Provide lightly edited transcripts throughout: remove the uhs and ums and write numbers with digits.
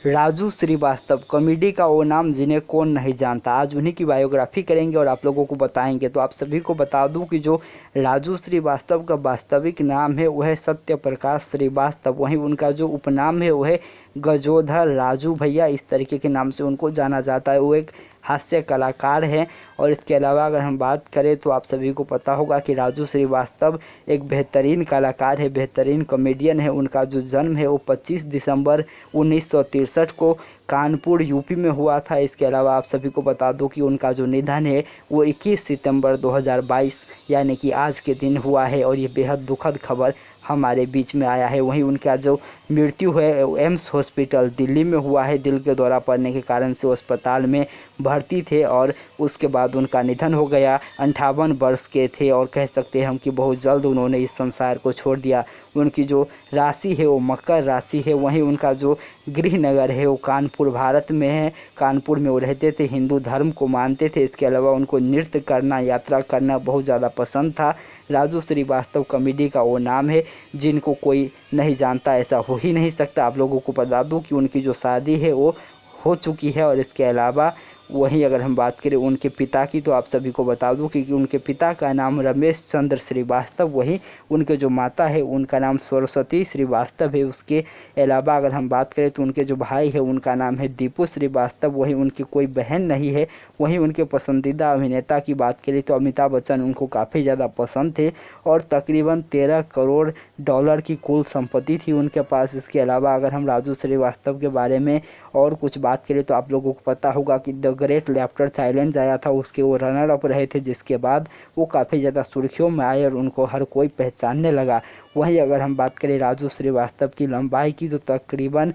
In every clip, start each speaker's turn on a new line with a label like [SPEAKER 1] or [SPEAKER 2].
[SPEAKER 1] Raju Srivastava, comedy का वो नाम जिन्हें कौन नहीं जानता। आज उन्हीं की बायोग्राफी करेंगे और आप लोगों को बताएंगे। तो आप सभी को बता दूं कि जो राजू श्रीवास्तव का वास्तविक नाम है वह है सत्य प्रकाश श्रीवास्तव। वहीं उनका जो उपनाम है वह है गजोधर राजू भैया, इस तरीके के नाम से उनको जाना जाता है। वो एक हास्य कलाकार हैं। और इसके अलावा अगर हम बात करें तो आप सभी को पता होगा कि राजू श्रीवास्तव एक बेहतरीन कलाकार है, बेहतरीन कॉमेडियन है। उनका जो जन्म है वो 25 दिसंबर 1963 को कानपुर यूपी में हुआ था। इसके अलावा आप सभी को बता दूं कि उनका जो निधन है वो 21 सितंबर 2022 यानी कि आज के दिन हुआ है। और ये बेहद दुखद खबर हमारे बीच में आया है। वहीं उनका जो मृत्यु है एम्स हॉस्पिटल दिल्ली में हुआ है। दिल के दौरा पड़ने के कारण से अस्पताल में भर्ती थे और उसके बाद उनका निधन हो गया। 58 वर्ष के थे और कह सकते हैं हम कि बहुत जल्द उन्होंने इस संसार को छोड़ दिया। उनकी जो राशि है वो मकर राशि है। वहीं उनका जो गृह नगर है वो कानपुर भारत में है। कानपुर में वो रहते थे, हिंदू धर्म को मानते थे। इसके अलावा उनको नृत्य करना, यात्रा करना बहुत ज़्यादा पसंद था। राजू श्रीवास्तव कॉमेडी का वो नाम है जिनको कोई नहीं जानता, ऐसा हो ही नहीं सकता। आप लोगों को बता दूं कि उनकी जो शादी है वो हो चुकी है। और इसके अलावा वहीं अगर हम बात करें उनके पिता की तो आप सभी को बता दूं कि उनके पिता का नाम रमेश चंद्र श्रीवास्तव, वहीं उनके जो माता है उनका नाम सरस्वती श्रीवास्तव है। उसके अलावा अगर हम बात करें तो उनके जो भाई है उनका नाम है दीपू श्रीवास्तव। वहीं उनकी कोई बहन नहीं है। वहीं उनके पसंदीदा अभिनेता की बात करें तो अमिताभ बच्चन उनको काफ़ी ज़्यादा पसंद थे और तकरीबन 13 करोड़ डॉलर की कुल संपत्ति थी उनके पास। इसके अलावा अगर हम राजू श्रीवास्तव के बारे में और कुछ बात करें तो आप लोगों को पता होगा कि द ग्रेट लेफ्टर चैलेंज आया था, उसके वो रनर अप रहे थे, जिसके बाद वो काफ़ी ज़्यादा सुर्खियों में आए और उनको हर कोई पहचानने लगा। वहीं अगर हम बात करें राजू श्रीवास्तव की लंबाई की तो तकरीबन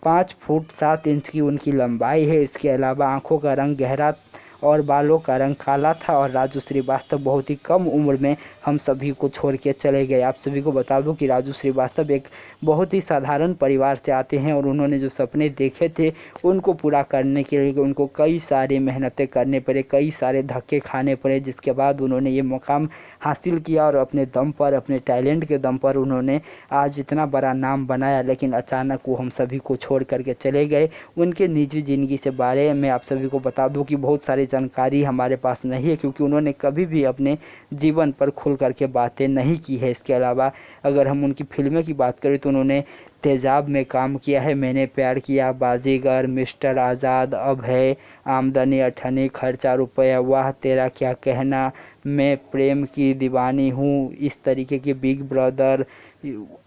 [SPEAKER 1] 5 फुट 7 इंच की उनकी लंबाई है। इसके अलावा आंखों का रंग गहरा और बालों का रंग काला था। और राजू श्रीवास्तव बहुत ही कम उम्र में हम सभी को छोड़ के चले गए। आप सभी को बता दूं कि राजू श्रीवास्तव एक बहुत ही साधारण परिवार से आते हैं और उन्होंने जो सपने देखे थे उनको पूरा करने के लिए उनको कई सारी मेहनतें करने पड़े, कई सारे धक्के खाने पड़े, जिसके बाद उन्होंने ये मुकाम हासिल किया और अपने दम पर, अपने टैलेंट के दम पर उन्होंने आज इतना बड़ा नाम बनाया। लेकिन अचानक वो हम सभी को छोड़ करके चले गए। उनके निजी ज़िंदगी से बारे में आप सभी को बता दूं कि बहुत सारी जानकारी हमारे पास नहीं है, क्योंकि उन्होंने कभी भी अपने जीवन पर खुल करके बातें नहीं की है। इसके अलावा अगर हम उनकी फिल्में की बात करें तो उन्होंने तेजाब में काम किया है, मैंने प्यार किया, बाजीगर, मिस्टर आज़ाद, अब है, आमदनी अठन्नी, खर्चा रुपया, वाह तेरा क्या कहना, मैं प्रेम की दीवानी हूँ, इस तरीके के बिग ब्रदर,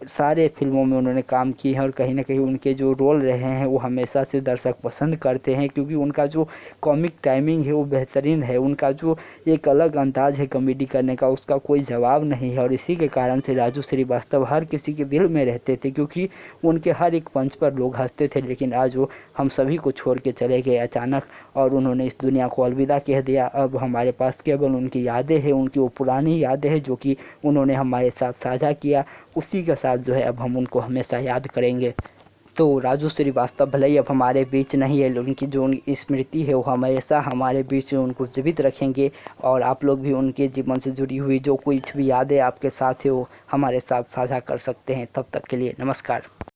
[SPEAKER 1] सारे फिल्मों में उन्होंने काम किए हैं। और कहीं ना कहीं उनके जो रोल रहे हैं वो हमेशा से दर्शक पसंद करते हैं, क्योंकि उनका जो कॉमिक टाइमिंग है वो बेहतरीन है। उनका जो एक अलग अंदाज है कॉमेडी करने का, उसका कोई जवाब नहीं है। और इसी के कारण से राजू श्रीवास्तव हर किसी के दिल में रहते थे, क्योंकि उनके हर एक पंच पर लोग हंसते थे। लेकिन आज वो हम सभी को छोड़ के चले गए अचानक और उन्होंने इस दुनिया को अलविदा कह दिया। अब हमारे पास केवल उनकी यादें हैं, उनकी वो पुरानी यादें हैं जो कि उन्होंने हमारे साथ साझा किया। उसी के साथ जो है अब हम उनको हमेशा याद करेंगे। तो राजू श्रीवास्तव भले ही अब हमारे बीच नहीं है, उनकी जो स्मृति है वो हमेशा हमारे बीच में उनको जीवित रखेंगे। और आप लोग भी उनके जीवन से जुड़ी हुई जो कुछ भी यादें आपके साथ है वो हमारे साथ साझा कर सकते हैं। तब तक के लिए नमस्कार।